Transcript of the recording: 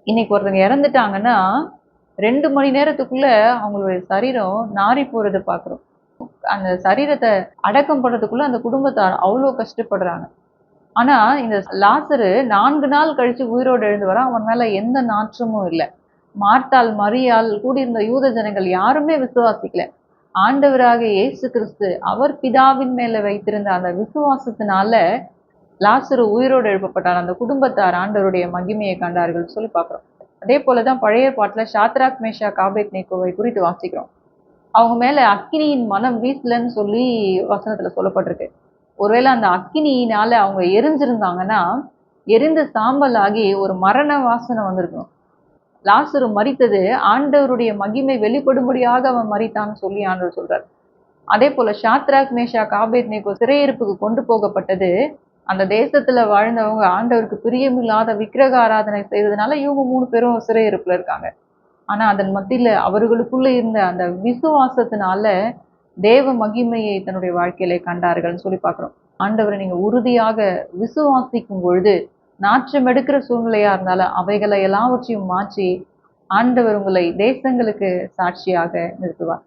இன்னைக்கு ஒருத்தங்க இறந்துட்டாங்கன்னா 2 மணி நேரத்துக்குள்ள அவங்களுடைய சரீரம் நாறி போறத பார்க்குறோம். அந்த சரீரத்த அடக்கம் பண்றதுக்குள்ள அந்த குடும்பத்தார் அவ்ளோ கஷ்டப்படுறாங்க. ஆனா இந்த லாசரு 4 நாள் கழிச்சு உயிரோடு எழுந்து வரான். அவன் மேல எந்த நாற்றமும் இல்ல. மார்த்தாள், மரியாள், கூடியிருந்த யூத ஜனங்கள் யாருமே விசுவாசிக்கல. ஆண்டவராகிய இயேசு கிறிஸ்து அவர் பிதாவின் மேல வைத்திருந்த அந்த விசுவாசத்தினால லாசரு உயிரோடு எழுப்பப்பட்டான். அந்த குடும்பத்தார் ஆண்டவருடைய மகிமையை கண்டார்கள் சொல்லி பார்க்கிறோம். அதே போலதான் பழைய பாட்டுல ஷாத்ராக், மேஷாக், ஆபேத்நேகோவை குறித்து வாசிக்கிறோம். அவங்க மேல அக்கினியின் மனம் வீசலன்னு சொல்லி வசனத்துல சொல்லப்பட்டிருக்கு. ஒருவேளை அந்த அக்கினியினால அவங்க எரிஞ்சிருந்தாங்கன்னா எரிந்து சாம்பல் ஆகி ஒரு மரண வாசனை வந்திருக்கும். லாசரு மரித்தது ஆண்டவருடைய மகிமை வெளிப்படும்படியாக அவன் மரித்தான்னு சொல்லி ஆண்டவர் சொல்றார். அதே போல ஷாத்ராக், மேஷாக், ஆபேத்நேகோ சிறையிருப்புக்கு கொண்டு போகப்பட்டது அந்த தேசத்துல வாழ்ந்தவங்க ஆண்டவருக்கு பிரியமில்லாத விக்கிரக ஆராதனை செய்ததுனால இவங்க 3 பேரும் சிறையிருப்புல இருக்காங்க. ஆனா அதன் மத்தியில அவர்களுக்குள்ள இருந்த அந்த விசுவாசத்தினால தேவ மகிமையை தன்னுடைய வாழ்க்கையிலே கண்டார்கள்னு சொல்லி பார்க்கிறோம். ஆண்டவரை நீங்க உறுதியாக விசுவாசிக்கும் பொழுது நாற்றம் எடுக்கிற சூழ்நிலையா இருந்தாலும் அவைகளை எல்லாவற்றையும் மாற்றி ஆண்டவர் உங்களை தேசங்களுக்கு சாட்சியாக நிறுத்துவார்.